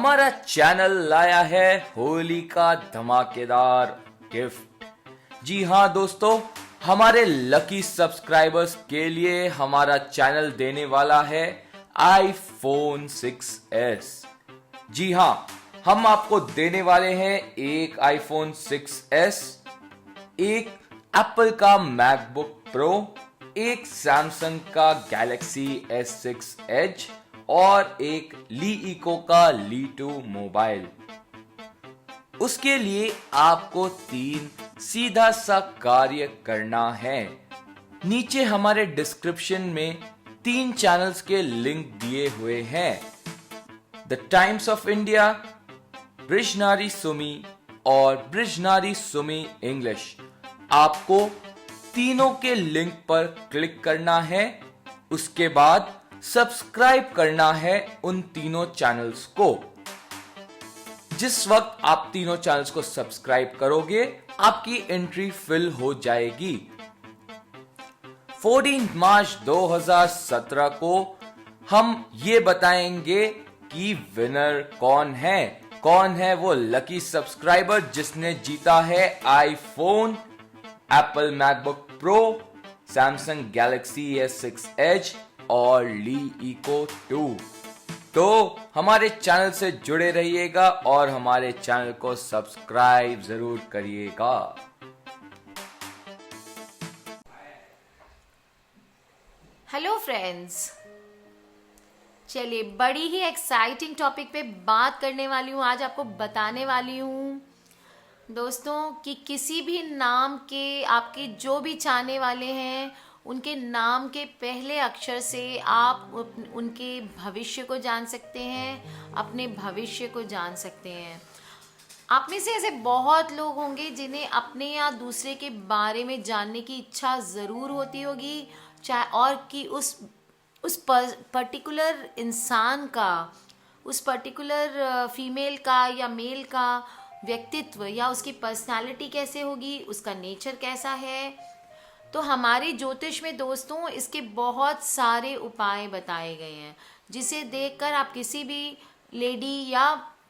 हमारा चैनल लाया है होली का धमाकेदार गिफ्ट। जी हाँ दोस्तों, हमारे लकी सब्सक्राइबर्स के लिए हमारा चैनल देने वाला है iPhone 6s। जी हाँ, हम आपको देने वाले हैं एक iPhone 6s, एक एप्पल का मैकबुक प्रो, एक सैमसंग का गैलेक्सी S6 एज और एक ली इको का ली 2 मोबाइल। उसके लिए आपको 3 सीधा सा कार्य करना है। नीचे हमारे डिस्क्रिप्शन में 3 चैनल्स के लिंक दिए हुए हैं, द टाइम्स ऑफ इंडिया, ब्रिजनारी सुमी और ब्रिजनारी सुमी इंग्लिश। आपको तीनों के लिंक पर क्लिक करना है, उसके बाद सब्सक्राइब करना है उन तीनों चैनल्स को। जिस वक्त आप तीनों चैनल्स को सब्सक्राइब करोगे, आपकी एंट्री फिल हो जाएगी। 14 मार्च 2017 को हम ये बताएंगे कि विनर कौन है वो लकी सब्सक्राइबर जिसने जीता है iPhone, Apple MacBook Pro, Samsung Galaxy S6 edge और ली इको 2। तो हमारे चैनल से जुड़े रहिएगा और हमारे चैनल को सब्सक्राइब जरूर करिएगा। हेलो फ्रेंड्स, चलिए बड़ी ही एक्साइटिंग टॉपिक पे बात करने वाली हूँ। आज आपको बताने वाली हूँ दोस्तों कि किसी भी नाम के आपके जो भी चाहने वाले हैं, उनके नाम के पहले अक्षर से आप उनके भविष्य को जान सकते हैं, अपने भविष्य को जान सकते हैं। आप में से ऐसे बहुत लोग होंगे जिन्हें अपने या दूसरे के बारे में जानने की इच्छा ज़रूर होती होगी, चाहे और कि उस पर्टिकुलर इंसान का, उस पर्टिकुलर फीमेल का या मेल का व्यक्तित्व या उसकी पर्सनालिटी कैसे होगी, उसका नेचर कैसा है। तो हमारे ज्योतिष में दोस्तों इसके बहुत सारे उपाय बताए गए हैं, जिसे देखकर आप किसी भी लेडी या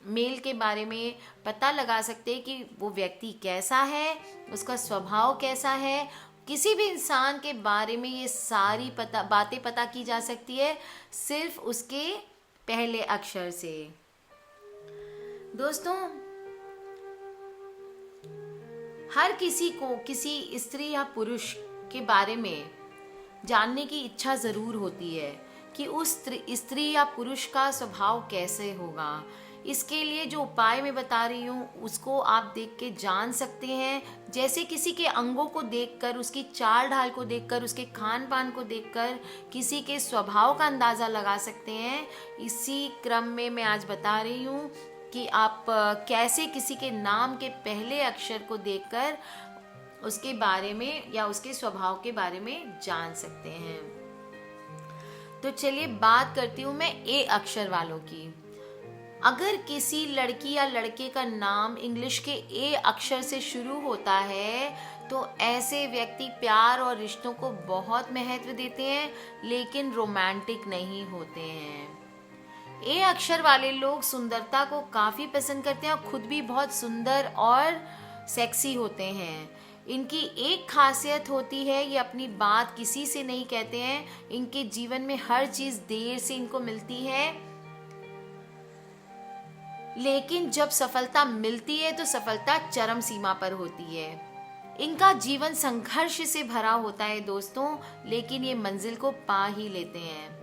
मेल के बारे में पता लगा सकते हैं कि वो व्यक्ति कैसा है, उसका स्वभाव कैसा है। किसी भी इंसान के बारे में ये सारी बातें पता की जा सकती है सिर्फ उसके पहले अक्षर से। दोस्तों, हर किसी को किसी स्त्री या पुरुष के बारे में जानने की इच्छा ज़रूर होती है कि उस स्त्री या पुरुष का स्वभाव कैसे होगा। इसके लिए जो उपाय मैं बता रही हूँ उसको आप देख के जान सकते हैं। जैसे किसी के अंगों को देखकर, उसकी चाल ढाल को देखकर, उसके खान पान को देखकर किसी के स्वभाव का अंदाज़ा लगा सकते हैं। इसी क्रम में मैं आज बता रही हूँ कि आप कैसे किसी के नाम के पहले अक्षर को देखकर उसके बारे में या उसके स्वभाव के बारे में जान सकते हैं। तो चलिए बात करती हूँ मैं ए अक्षर वालों की। अगर किसी लड़की या लड़के का नाम इंग्लिश के ए अक्षर से शुरू होता है तो ऐसे व्यक्ति प्यार और रिश्तों को बहुत महत्व देते हैं, लेकिन रोमांटिक नहीं होते हैं। ए अक्षर वाले लोग सुंदरता को काफ़ी पसंद करते हैं और खुद भी बहुत सुंदर और सेक्सी होते हैं। इनकी एक खासियत होती है, ये अपनी बात किसी से नहीं कहते हैं। इनके जीवन में हर चीज़ देर से इनको मिलती है, लेकिन जब सफलता मिलती है तो सफलता चरम सीमा पर होती है। इनका जीवन संघर्ष से भरा होता है दोस्तों, लेकिन ये मंजिल को पा ही लेते हैं।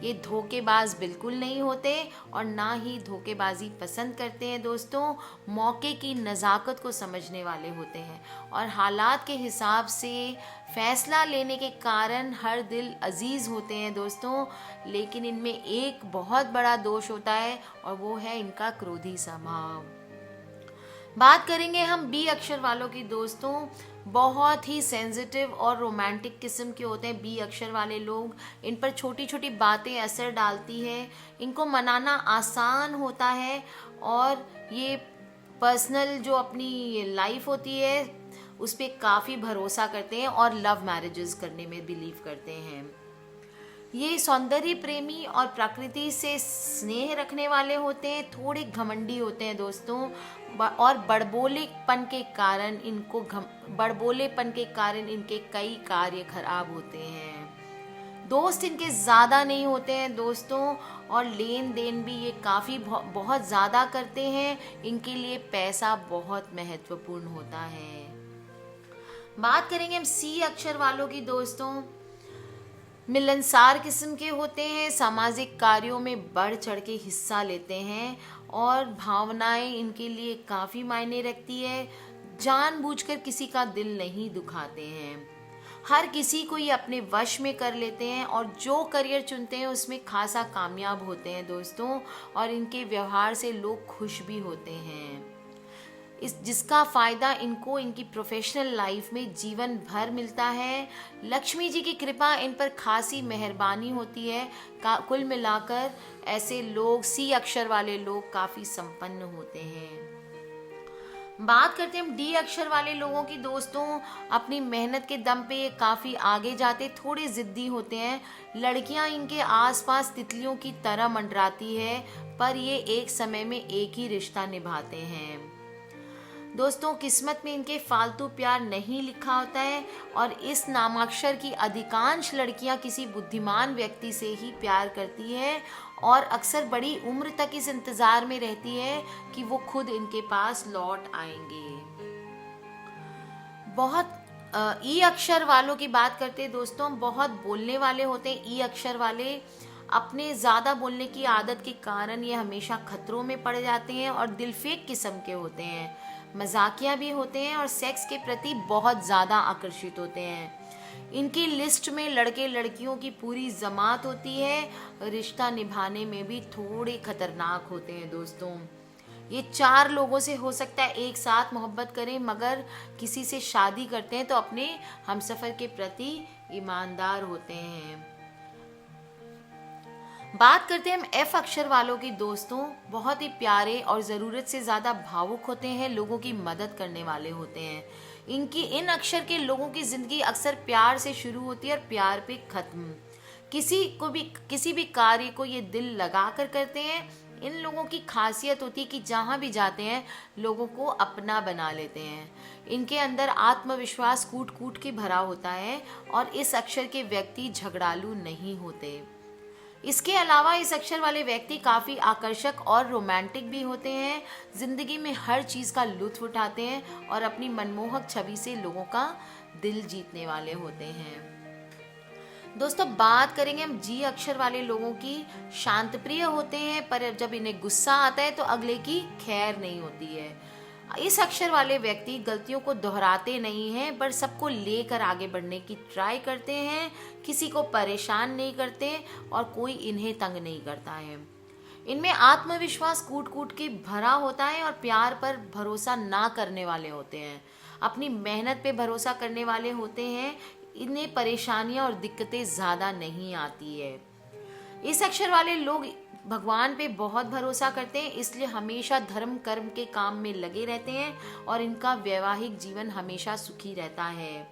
ये धोखेबाज बिल्कुल नहीं होते और ना ही धोखेबाजी पसंद करते हैं दोस्तों। मौके की नज़ाकत को समझने वाले होते हैं और हालात के हिसाब से फैसला लेने के कारण हर दिल अजीज होते हैं दोस्तों। लेकिन इनमें एक बहुत बड़ा दोष होता है और वो है इनका क्रोधी स्वभाव। बात करेंगे हम बी अक्षर वालों की दोस्तों। बहुत ही सेंसिटिव और रोमांटिक किस्म के होते हैं बी अक्षर वाले लोग। इन पर छोटी छोटी बातें असर डालती है, इनको मनाना आसान होता है और ये पर्सनल जो अपनी लाइफ होती है उस पर काफ़ी भरोसा करते हैं और लव मैरिजेस करने में बिलीव करते हैं। ये सौंदर्य प्रेमी और प्रकृति से स्नेह रखने वाले होते हैं, थोड़े घमंडी होते हैं दोस्तों, और बड़बोलेपन के कारण इनके कई कार्य खराब होते हैं। दोस्त इनके ज़्यादा नहीं होते हैं दोस्तों, और लेन देन भी ये काफ़ी बहुत ज़्यादा करते हैं। इनके लिए पैसा बहुत महत्वपूर्ण होता है। बात करेंगे हम सी अक्षर वालों की दोस्तों। मिलनसार किस्म के होते हैं, सामाजिक कार्यों में बढ़ चढ़ के हिस्सा लेते हैं और भावनाएं इनके लिए काफ़ी मायने रखती है। जानबूझकर किसी का दिल नहीं दुखाते हैं, हर किसी को ये अपने वश में कर लेते हैं और जो करियर चुनते हैं उसमें खासा कामयाब होते हैं दोस्तों, और इनके व्यवहार से लोग खुश भी होते हैं, जिसका फ़ायदा इनको इनकी प्रोफेशनल लाइफ में जीवन भर मिलता है। लक्ष्मी जी की कृपा इन पर खासी मेहरबानी होती है। कुल मिलाकर ऐसे लोग, सी अक्षर वाले लोग काफ़ी संपन्न होते हैं। बात करते हैं हम डी अक्षर वाले लोगों की दोस्तों। अपनी मेहनत के दम पे ये काफ़ी आगे जाते, थोड़े ज़िद्दी होते हैं। लड़कियां इनके आसपास तितलियों की तरह मंडराती है, पर ये एक समय में एक ही रिश्ता निभाते हैं दोस्तों। किस्मत में इनके फालतू प्यार नहीं लिखा होता है, और इस नामाक्षर की अधिकांश लड़कियां किसी बुद्धिमान व्यक्ति से ही प्यार करती है और अक्सर बड़ी उम्र तक इस इंतज़ार में रहती है कि वो खुद इनके पास लौट आएंगे। बहुत ई अक्षर वालों की बात करते हैं दोस्तों। बहुत बोलने वाले होते हैं ई अक्षर वाले। अपने ज़्यादा बोलने की आदत के कारण ये हमेशा खतरों में पड़ जाते हैं और दिलफेक किस्म के होते हैं, मजाकिया भी होते हैं और सेक्स के प्रति बहुत ज़्यादा आकर्षित होते हैं। इनकी लिस्ट में लड़के लड़कियों की पूरी जमात होती है। रिश्ता निभाने में भी थोड़े खतरनाक होते हैं दोस्तों। ये 4 लोगों से हो सकता है एक साथ मोहब्बत करें, मगर किसी से शादी करते हैं तो अपने हमसफर के प्रति ईमानदार होते हैं। बात करते हैं हम एफ अक्षर वालों की दोस्तों। बहुत ही प्यारे और ज़रूरत से ज़्यादा भावुक होते हैं, लोगों की मदद करने वाले होते हैं। इन अक्षर के लोगों की ज़िंदगी अक्सर प्यार से शुरू होती है और प्यार पे ख़त्म। किसी भी कार्य को ये दिल लगा कर करते हैं। इन लोगों की खासियत होती है कि जहाँ भी जाते हैं लोगों को अपना बना लेते हैं। इनके अंदर आत्मविश्वास कूट कूट के भरा होता है और इस अक्षर के व्यक्ति झगड़ालू नहीं होते। इसके अलावा इस अक्षर वाले व्यक्ति काफ़ी आकर्षक और रोमांटिक भी होते हैं, जिंदगी में हर चीज़ का लुत्फ उठाते हैं और अपनी मनमोहक छवि से लोगों का दिल जीतने वाले होते हैं। दोस्तों बात करेंगे हम जी अक्षर वाले लोगों की। शांतप्रिय होते हैं, पर जब इन्हें गुस्सा आता है तो अगले की खैर नहीं होती है। इस अक्षर वाले व्यक्ति गलतियों को दोहराते नहीं हैं, पर सबको लेकर आगे बढ़ने की ट्राई करते हैं, किसी को परेशान नहीं करते और कोई इन्हें तंग नहीं करता है। इनमें आत्मविश्वास कूट कूट के भरा होता है और प्यार पर भरोसा ना करने वाले होते हैं, अपनी मेहनत पे भरोसा करने वाले होते हैं। इन्हें परेशानियां और दिक्कतें ज़्यादा नहीं आती है। इस अक्षर वाले लोग भगवान पे बहुत भरोसा करते हैं, इसलिए हमेशा धर्म कर्म के काम में लगे रहते हैं और इनका वैवाहिक जीवन हमेशा सुखी रहता है।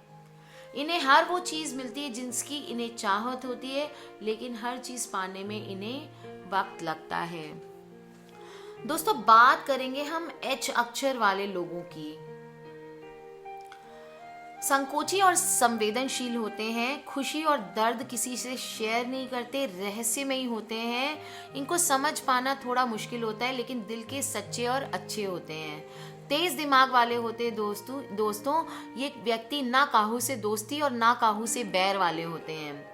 इन्हें हर वो चीज़ मिलती है जिसकी इन्हें चाहत होती है, लेकिन हर चीज़ पाने में इन्हें वक्त लगता है। दोस्तों बात करेंगे हम एच अक्षर वाले लोगों की। संकोची और संवेदनशील होते हैं, खुशी और दर्द किसी से शेयर नहीं करते, रहस्यमयी होते हैं। इनको समझ पाना थोड़ा मुश्किल होता है, लेकिन दिल के सच्चे और अच्छे होते हैं। तेज दिमाग वाले होते हैं दोस्तों। ये व्यक्ति ना काहू से दोस्ती और ना काहू से बैर वाले होते हैं।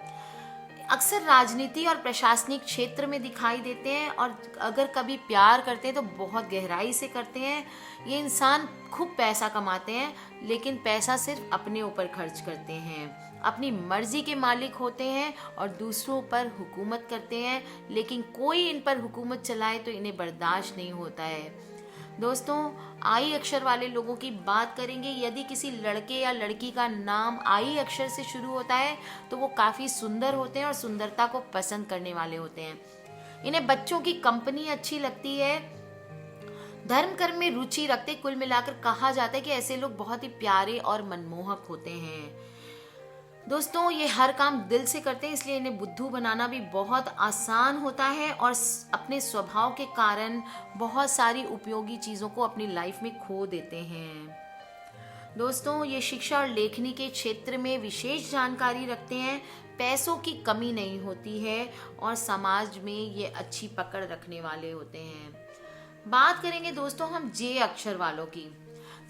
अक्सर राजनीति और प्रशासनिक क्षेत्र में दिखाई देते हैं और अगर कभी प्यार करते हैं तो बहुत गहराई से करते हैं। ये इंसान खूब पैसा कमाते हैं, लेकिन पैसा सिर्फ अपने ऊपर खर्च करते हैं। अपनी मर्जी के मालिक होते हैं और दूसरों पर हुकूमत करते हैं, लेकिन कोई इन पर हुकूमत चलाए तो इन्हें बर्दाश्त नहीं होता है। दोस्तों आई अक्षर वाले लोगों की बात करेंगे। यदि किसी लड़के या लड़की का नाम आई अक्षर से शुरू होता है तो वो काफ़ी सुंदर होते हैं और सुंदरता को पसंद करने वाले होते हैं। इन्हें बच्चों की कंपनी अच्छी लगती है, धर्म कर्म में रुचि रखते। कुल मिलाकर कहा जाता है कि ऐसे लोग बहुत ही प्यारे और मनमोहक होते हैं। दोस्तों ये हर काम दिल से करते हैं, इसलिए इन्हें बुद्धू बनाना भी बहुत आसान होता है और अपने स्वभाव के कारण बहुत सारी उपयोगी चीज़ों को अपनी लाइफ में खो देते हैं। दोस्तों ये शिक्षा और लेखनी के क्षेत्र में विशेष जानकारी रखते हैं, पैसों की कमी नहीं होती है और समाज में ये अच्छी पकड़ रखने वाले होते हैं। बात करेंगे दोस्तों हम जे अक्षर वालों की।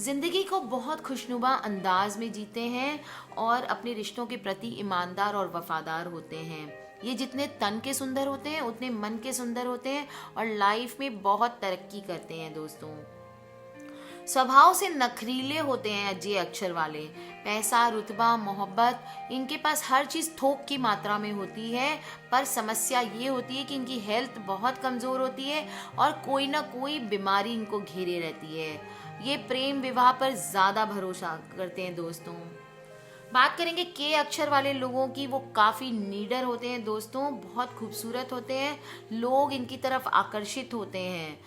जिंदगी को बहुत खुशनुमा अंदाज में जीते हैं और अपने रिश्तों के प्रति ईमानदार और वफादार होते हैं। ये जितने तन के सुंदर होते हैं उतने मन के सुंदर होते हैं और लाइफ में बहुत तरक्की करते हैं। दोस्तों स्वभाव से नखरीले होते हैं जे अक्षर वाले। पैसा, रुतबा, मोहब्बत, इनके पास हर चीज़ थोक की मात्रा में होती है, पर समस्या ये होती है कि इनकी हेल्थ बहुत कमज़ोर होती है और कोई ना कोई बीमारी इनको घेरे रहती है। ये प्रेम विवाह पर ज़्यादा भरोसा करते हैं। दोस्तों बात करेंगे के अक्षर वाले लोगों की। वो काफ़ी नीडर होते हैं दोस्तों, बहुत खूबसूरत होते हैं, लोग इनकी तरफ आकर्षित होते हैं।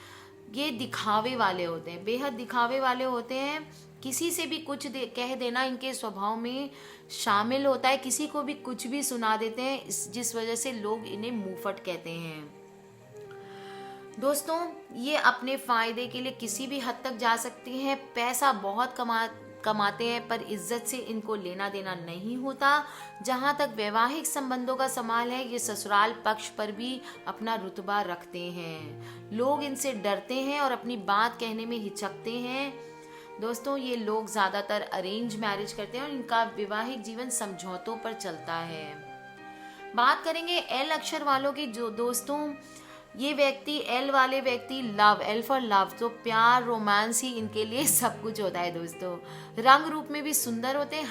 ये दिखावे वाले होते हैं, बेहद दिखावे वाले होते हैं। किसी से भी कुछ कह देना इनके स्वभाव में शामिल होता है, किसी को भी कुछ भी सुना देते हैं, जिस वजह से लोग इन्हें मुंहफट कहते हैं। दोस्तों ये अपने फ़ायदे के लिए किसी भी हद तक जा सकती हैं, पैसा बहुत कमाते हैं, पर इज्जत से इनको लेना देना नहीं होता। जहाँ तक वैवाहिक संबंधों का सवाल है, ये ससुराल पक्ष पर भी अपना रुतबा रखते हैं। लोग इनसे डरते हैं और अपनी बात कहने में हिचकते हैं। दोस्तों ये लोग ज़्यादातर अरेंज मैरिज करते हैं और इनका वैवाहिक जीवन समझौतों पर चलता है। बात करेंगे एल अक्षर वालों की। जो दोस्तों ये व्यक्ति, एल वाले व्यक्ति, लव, एल फॉर लव, तो प्यार, रोमांस ही इनके लिए सब कुछ होता है। दोस्तों रंग रूप में भी सुंदर होते हैं,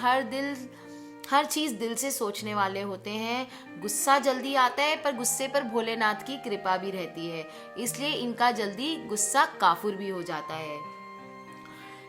हर चीज़ दिल से सोचने वाले होते हैं। गुस्सा जल्दी आता है, पर गुस्से पर भोलेनाथ की कृपा भी रहती है, इसलिए इनका जल्दी गुस्सा काफुर भी हो जाता है।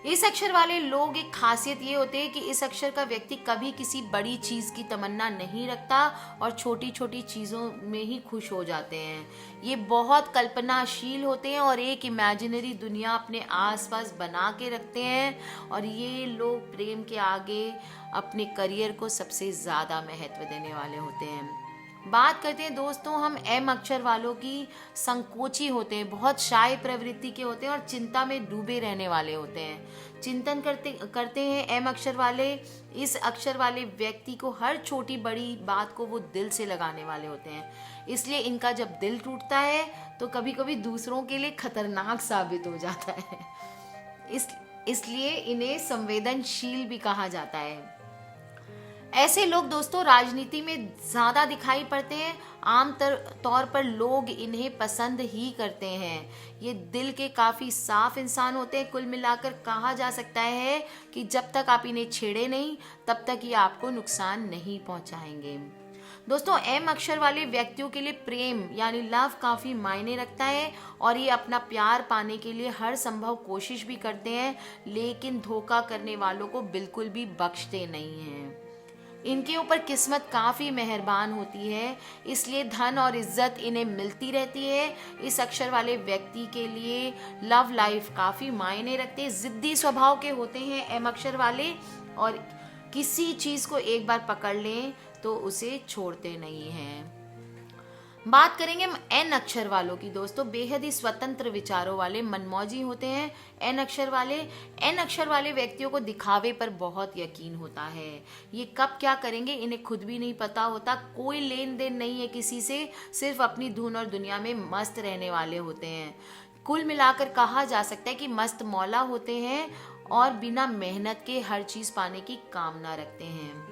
इस अक्षर वाले लोग एक खासियत ये होते हैं कि इस अक्षर का व्यक्ति कभी किसी बड़ी चीज़ की तमन्ना नहीं रखता और छोटी छोटी चीज़ों में ही खुश हो जाते हैं। ये बहुत कल्पनाशील होते हैं और एक इमेजिनरी दुनिया अपने आसपास बना के रखते हैं और ये लोग प्रेम के आगे अपने करियर को सबसे ज़्यादा महत्व देने वाले होते हैं। बात करते हैं दोस्तों हम एम अक्षर वालों की। संकोची होते हैं, बहुत शाय प्रवृत्ति के होते हैं और चिंता में डूबे रहने वाले होते हैं। चिंतन करते हैं एम अक्षर वाले। इस अक्षर वाले व्यक्ति को हर छोटी बड़ी बात को वो दिल से लगाने वाले होते हैं, इसलिए इनका जब दिल टूटता है तो कभी कभी दूसरों के लिए खतरनाक साबित हो जाता है। इसलिए इन्हें संवेदनशील भी कहा जाता है। ऐसे लोग दोस्तों राजनीति में ज़्यादा दिखाई पड़ते हैं। आम तौर पर लोग इन्हें पसंद ही करते हैं। ये दिल के काफ़ी साफ इंसान होते हैं। कुल मिलाकर कहा जा सकता है कि जब तक आप इन्हें छेड़े नहीं तब तक ये आपको नुकसान नहीं पहुंचाएंगे। दोस्तों एम अक्षर वाले व्यक्तियों के लिए प्रेम यानी लव काफ़ी मायने रखता है और ये अपना प्यार पाने के लिए हर संभव कोशिश भी करते हैं, लेकिन धोखा करने वालों को बिल्कुल भी बख्शते नहीं हैं। इनके ऊपर किस्मत काफ़ी मेहरबान होती है, इसलिए धन और इज्जत इन्हें मिलती रहती है। इस अक्षर वाले व्यक्ति के लिए लव लाइफ काफ़ी मायने रखते हैं। ज़िद्दी स्वभाव के होते हैं एम अक्षर वाले और किसी चीज़ को एक बार पकड़ लें तो उसे छोड़ते नहीं हैं। बात करेंगे हम एन अक्षर वालों की। दोस्तों बेहद ही स्वतंत्र विचारों वाले मनमौजी होते हैं एन अक्षर वाले व्यक्तियों को दिखावे पर बहुत यकीन होता है। ये कब क्या करेंगे इन्हें खुद भी नहीं पता होता। कोई लेन देन नहीं है किसी से, सिर्फ अपनी धुन और दुनिया में मस्त रहने वाले होते हैं। कुल मिलाकर कहा जा सकता है कि मस्त मौला होते हैं और बिना मेहनत के हर चीज़ पाने की कामना रखते हैं।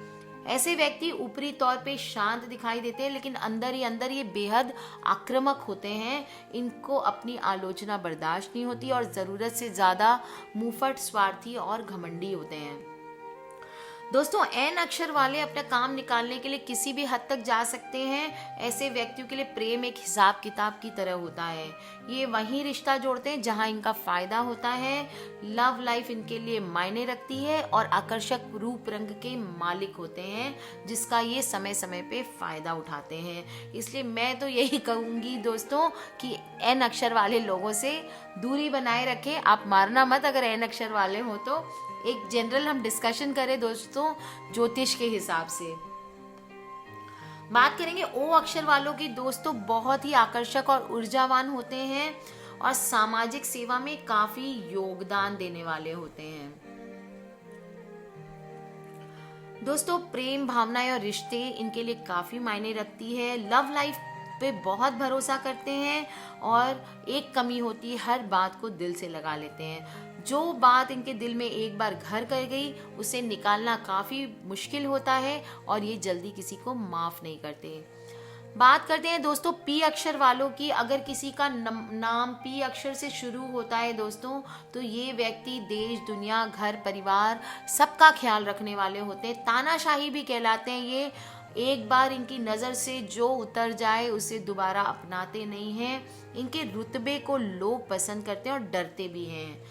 ऐसे व्यक्ति ऊपरी तौर पे शांत दिखाई देते हैं, लेकिन अंदर ही अंदर ये बेहद आक्रामक होते हैं। इनको अपनी आलोचना बर्दाश्त नहीं होती और ज़रूरत से ज़्यादा मुंहफट, स्वार्थी और घमंडी होते हैं। दोस्तों एन अक्षर वाले अपना काम निकालने के लिए किसी भी हद तक जा सकते हैं। ऐसे व्यक्तियों के लिए प्रेम एक हिसाब किताब की तरह होता है। ये वही रिश्ता जोड़ते हैं जहां इनका फायदा होता है। लव लाइफ इनके लिए मायने रखती है और आकर्षक रूप रंग के मालिक होते हैं, जिसका ये समय समय पे फायदा उठाते हैं। इसलिए मैं तो यही कहूँगी दोस्तों कि एन अक्षर वाले लोगों से दूरी बनाए रखें। आप मारना मत अगर एन अक्षर वाले हो तो। एक जनरल हम डिस्कशन करें दोस्तों ज्योतिष के हिसाब से। बात करेंगे ओ अक्षर वालों की दोस्तों, बहुत ही आकर्षक और ऊर्जावान होते हैं और सामाजिक सेवा में काफी योगदान देने वाले होते हैं। दोस्तों प्रेम भावनाएं और रिश्ते इनके लिए काफी मायने रखती है। लव लाइफ पे बहुत भरोसा करते हैं और एक कमी होती है, हर बात को दिल से लगा लेते हैं। जो बात इनके दिल में एक बार घर कर गई उसे निकालना काफी मुश्किल होता है और ये जल्दी किसी को माफ नहीं करते। बात करते हैं दोस्तों पी अक्षर वालों की। अगर किसी का नाम पी अक्षर से शुरू होता है दोस्तों, तो ये व्यक्ति देश दुनिया घर परिवार सबका ख्याल रखने वाले होते हैं। तानाशाही भी कहलाते हैं ये। एक बार इनकी नज़र से जो उतर जाए उसे दोबारा अपनाते नहीं हैं। इनके रुतबे को लोग पसंद करते हैं और डरते भी हैं।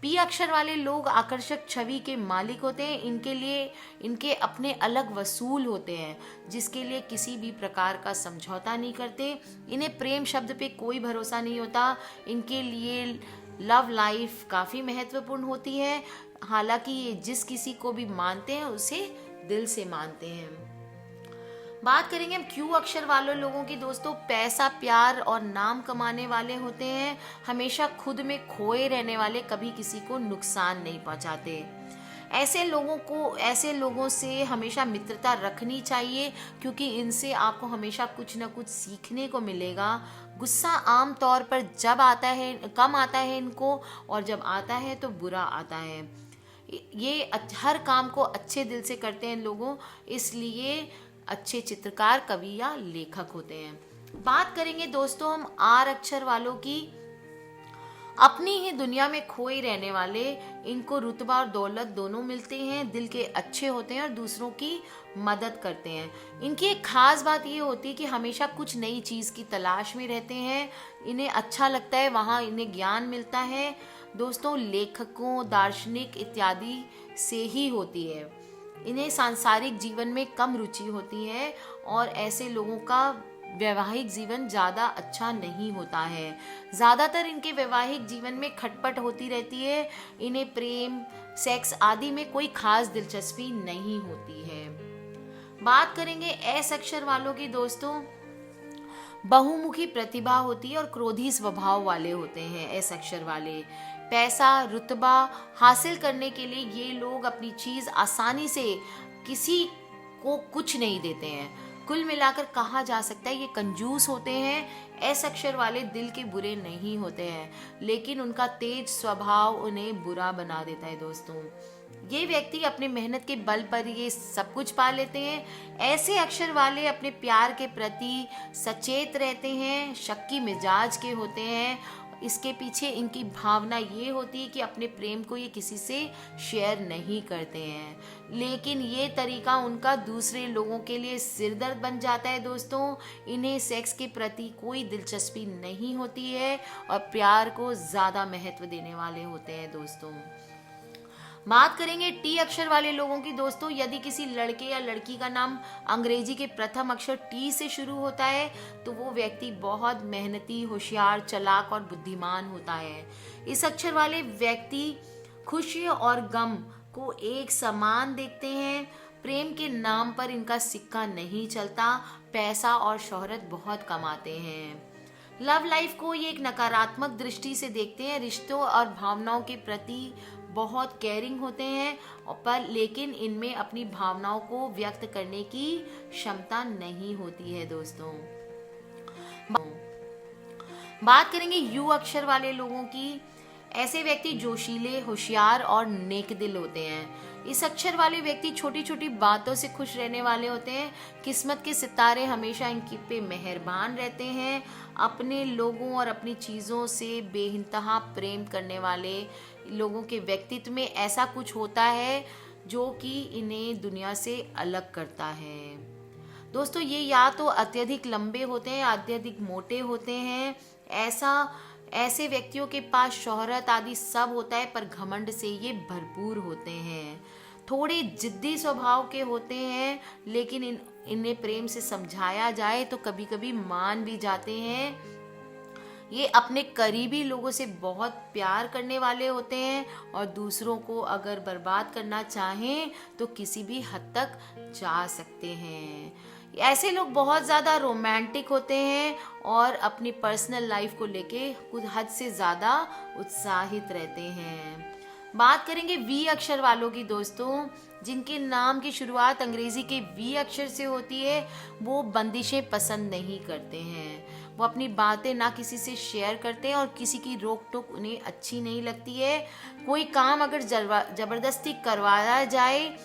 पी अक्षर वाले लोग आकर्षक छवि के मालिक होते हैं। इनके लिए इनके अपने अलग वसूल होते हैं, जिसके लिए किसी भी प्रकार का समझौता नहीं करते। इन्हें प्रेम शब्द पे कोई भरोसा नहीं होता। इनके लिए लव लाइफ काफ़ी महत्वपूर्ण होती है। हालांकि ये जिस किसी को भी मानते हैं उसे दिल से मानते हैं। बात करेंगे हम क्यू अक्षर वाले लोगों की दोस्तों। पैसा प्यार और नाम कमाने वाले होते हैं। हमेशा खुद में खोए रहने वाले, कभी किसी को नुकसान नहीं पहुंचाते। ऐसे लोगों से हमेशा मित्रता रखनी चाहिए, क्योंकि इनसे आपको हमेशा कुछ न कुछ सीखने को मिलेगा। गुस्सा आम तौर पर जब आता है कम आता है इनको, और जब आता है तो बुरा आता है। ये हर काम को अच्छे दिल से करते हैं लोगों, इसलिए अच्छे चित्रकार कवि या लेखक होते हैं। बात करेंगे दोस्तों हम आर अक्षर वालों की। अपनी ही दुनिया में खोए रहने वाले, इनको रुतबा और दौलत दोनों मिलते हैं। दिल के अच्छे होते हैं और दूसरों की मदद करते हैं। इनकी एक खास बात ये होती है कि हमेशा कुछ नई चीज़ की तलाश में रहते हैं। इन्हें अच्छा लगता है वहाँ इन्हें ज्ञान मिलता है। दोस्तों लेखकों दार्शनिक इत्यादि से ही होती है। इन्हें सांसारिक जीवन में कम रुचि होती है और ऐसे लोगों का वैवाहिक जीवन ज़्यादा अच्छा नहीं होता है। ज़्यादातर इनके वैवाहिक जीवन में खटपट होती रहती है। इन्हें प्रेम सेक्स आदि में कोई खास दिलचस्पी नहीं होती है। बात करेंगे एस अक्षर वालों की दोस्तों। बहुमुखी प्रतिभा होती है और क्रोधी स्वभाव वाले होते हैं एस अक्षर वाले। पैसा रुतबा हासिल करने के लिए ये लोग अपनी चीज़ आसानी से किसी को कुछ नहीं देते हैं। कुल मिलाकर कहा जा सकता है ये कंजूस होते हैं। एस अक्षर वाले दिल के बुरे नहीं होते हैं, लेकिन उनका तेज स्वभाव उन्हें बुरा बना देता है दोस्तों। ये व्यक्ति अपने मेहनत के बल पर ये सब कुछ पा लेते हैं। ऐसे अक्षर वाले अपने प्यार के प्रति सचेत रहते हैं, शक्की मिजाज के होते हैं। इसके पीछे इनकी भावना ये होती है कि अपने प्रेम को ये किसी से शेयर नहीं करते हैं, लेकिन ये तरीका उनका दूसरे लोगों के लिए सिरदर्द बन जाता है दोस्तों। इन्हें सेक्स के प्रति कोई दिलचस्पी नहीं होती है और प्यार को ज़्यादा महत्व देने वाले होते हैं दोस्तों। बात करेंगे टी अक्षर वाले लोगों की दोस्तों। यदि किसी लड़के या लड़की का नाम अंग्रेजी के प्रथम अक्षर टी से शुरू होता है तो वो व्यक्ति बहुत मेहनती होशियार चालाक और बुद्धिमान होता है। इस अक्षर वाले व्यक्ति खुशी और गम को एक समान देखते हैं। प्रेम के नाम पर इनका सिक्का नहीं चलता। पैसा और शोहरत बहुत कमाते हैं। लव लाइफ को ये एक नकारात्मक दृष्टि से देखते हैं। रिश्तों और भावनाओं के प्रति बहुत केयरिंग होते हैं, पर लेकिन इनमें अपनी भावनाओं को व्यक्त करने की क्षमता नहीं होती है दोस्तों। बात करेंगे यू अक्षर वाले लोगों की। ऐसे व्यक्ति जोशीले होशियार और नेकदिल होते हैं। इस अक्षर वाले व्यक्ति छोटी छोटी बातों से खुश रहने वाले होते हैं। किस्मत के सितारे हमेशा इनकी पे मेहरबान रहते हैं। अपने लोगों और अपनी चीज़ों से बेइंतहा प्रेम करने वाले लोगों के व्यक्तित्व में ऐसा कुछ होता है जो कि इन्हें दुनिया से अलग करता है दोस्तों। ये या तो अत्यधिक लंबे होते हैं, अत्यधिक मोटे होते हैं। ऐसे व्यक्तियों के पास शोहरत आदि सब होता है, पर घमंड से ये भरपूर होते हैं। थोड़े जिद्दी स्वभाव के होते हैं, लेकिन इन्हें प्रेम से समझाया जाए तो कभी कभी मान भी जाते हैं। ये अपने करीबी लोगों से बहुत प्यार करने वाले होते हैं और दूसरों को अगर बर्बाद करना चाहें तो किसी भी हद तक जा सकते हैं। ऐसे लोग बहुत ज़्यादा रोमांटिक होते हैं और अपनी पर्सनल लाइफ को लेके कुछ हद से ज़्यादा उत्साहित रहते हैं। बात करेंगे वी अक्षर वालों की दोस्तों, जिनके नाम की शुरुआत अंग्रेजी के वी अक्षर से होती है। वो बंदिशें पसंद नहीं करते हैं, वो अपनी बातें ना किसी से शेयर करते हैं और किसी की रोक टोक उन्हें अच्छी नहीं लगती है। कोई काम अगर जबरदस्ती करवाया जाए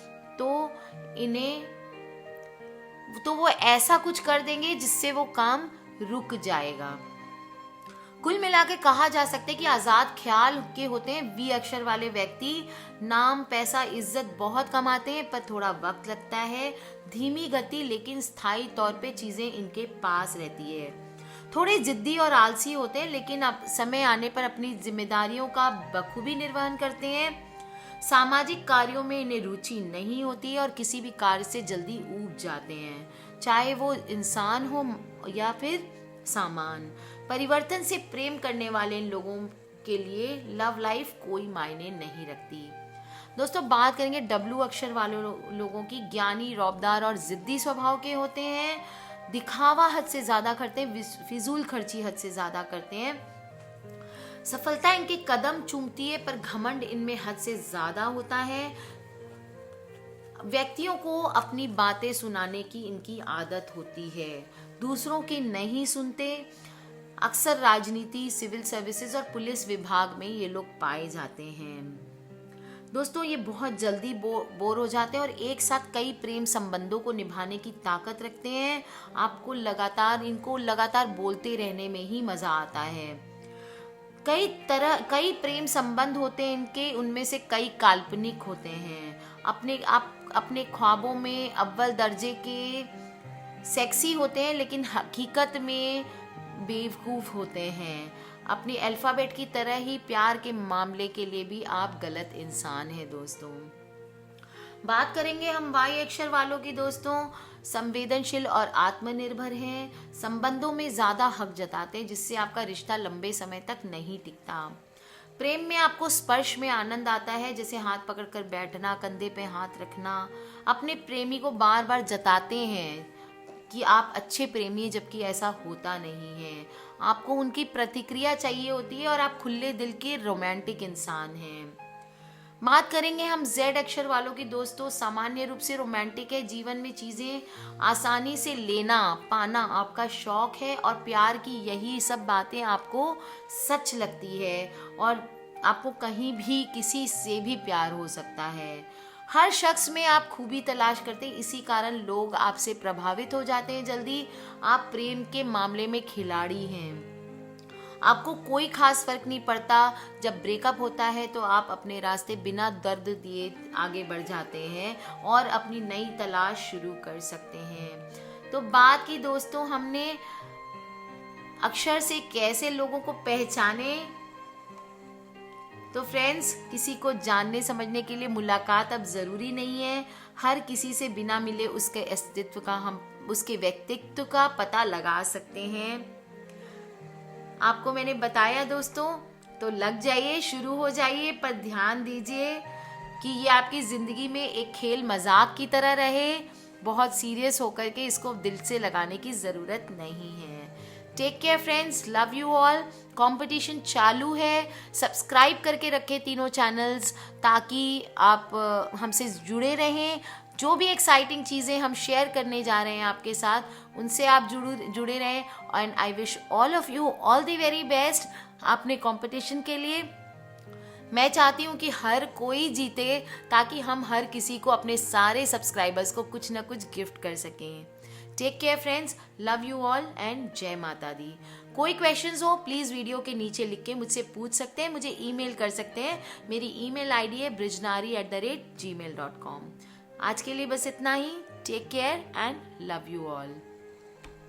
तो वो ऐसा कुछ कर देंगे जिससे वो काम रुक जाएगा। कुल मिला के कहा जा सकता है कि आजाद ख्याल के होते हैं वी अक्षर वाले व्यक्ति। नाम, पैसा, इज्जत बहुत कमाते हैं, पर थोड़ा वक्त लगता है। धीमी गति लेकिन स्थायी तौर पे चीजें इनके पास रहती है। थोड़े जिद्दी और आलसी होते हैं, लेकिन अब समय आने पर अपनी जिम्मेदारियों का बखूबी निर्वहन करते हैं। सामाजिक कार्यों में इन्हें रुचि नहीं होती है और किसी भी कार्य से जल्दी ऊब जाते हैं, चाहे वो इंसान हो या फिर सामान। परिवर्तन से प्रेम करने वाले इन लोगों के लिए लव लाइफ कोई मायने नहीं रखती। दोस्तों बात करेंगे डब्ल्यू अक्षर वाले लोगों की। ज्ञानी, रौबदार और जिद्दी स्वभाव के होते हैं। दिखावा हद से ज्यादा करते हैं, फिजूल खर्ची हद से ज्यादा करते हैं। सफलता इनके कदम चूमती है, पर घमंड इनमें हद से ज्यादा होता है। व्यक्तियों को अपनी बातें सुनाने की इनकी आदत होती है, दूसरों की नहीं सुनते। अक्सर राजनीति, सिविल सर्विसेज और पुलिस विभाग में ये लोग पाए जाते हैं। दोस्तों ये बहुत जल्दी बोर हो जाते हैं और एक साथ कई प्रेम संबंधों को निभाने की ताकत रखते हैं। इनको लगातार बोलते रहने में ही मजा आता है। कई प्रेम संबंध होते हैं इनके, उनमें से कई काल्पनिक होते हैं। अपने ख्वाबों में अव्वल दर्जे के सेक्सी होते हैं, लेकिन हकीकत में बेवकूफ होते हैं। अपनी अल्फाबेट की तरह ही प्यार के मामले के लिए भी आप गलत इंसान हैं दोस्तों। बात करेंगे हम वाई अक्षर वालों की दोस्तों। संवेदनशील और आत्मनिर्भर हैं, संबंधों में ज्यादा हक जताते हैं, जिससे आपका रिश्ता लंबे समय तक नहीं टिकता। प्रेम में आपको स्पर्श में आनंद आता है, जैसे हाथ पकड़कर बैठना, कंधे पे हाथ रखना। अपने प्रेमी को बार बार जताते हैं कि आप अच्छे प्रेमी हैं, जबकि ऐसा होता नहीं है। आपको उनकी प्रतिक्रिया चाहिए होती है और आप खुले दिल के रोमांटिक इंसान हैं। बात करेंगे हम जेड अक्षर वालों की दोस्तों। सामान्य रूप से रोमांटिक है, जीवन में चीजें आसानी से लेना पाना आपका शौक है और प्यार की यही सब बातें आपको सच लगती है और आपको कहीं भी किसी से भी प्यार हो सकता है। हर शख्स में आप खूबी तलाश करते हैं, इसी कारण लोग आपसे प्रभावित हो जाते हैं जल्दी। आप प्रेम के मामले में खिलाड़ी हैं। आपको कोई खास फर्क नहीं पड़ता। जब ब्रेकअप होता है तो आप अपने रास्ते बिना दर्द दिए आगे बढ़ जाते हैं और अपनी नई तलाश शुरू कर सकते हैं। तो बात की दोस्तों हमने अक्षर से कैसे लोगों को पहचाने। तो फ्रेंड्स, किसी को जानने समझने के लिए मुलाकात अब जरूरी नहीं है। हर किसी से बिना मिले उसके अस्तित्व का उसके व्यक्तित्व का पता लगा सकते हैं। आपको मैंने बताया दोस्तों, तो लग जाइए, शुरू हो जाइए, पर ध्यान दीजिए कि ये आपकी जिंदगी में एक खेल मजाक की तरह रहे। बहुत सीरियस होकर के इसको दिल से लगाने की जरूरत नहीं है। Take care friends, love you all. Competition चालू है, सब्सक्राइब करके रखें तीनों चैनल्स ताकि आप हमसे जुड़े रहें। जो भी एक्साइटिंग चीज़ें हम शेयर करने जा रहे हैं आपके साथ, उनसे आप जुड़े रहें। And I wish all of you all the very best अपने कंपटीशन के लिए। मैं चाहती हूँ कि हर कोई जीते ताकि हम हर किसी को, अपने सारे सब्सक्राइबर्स को कुछ ना कुछ गिफ्ट कर सकें। Take care friends, love you all and जय माता दी। कोई क्वेश्चंस हो प्लीज़ वीडियो के नीचे लिख के मुझसे पूछ सकते हैं, मुझे ईमेल कर सकते हैं। मेरी ईमेल आईडी है brijnari@gmail.com। आज के लिए बस इतना ही। Take care and love you all.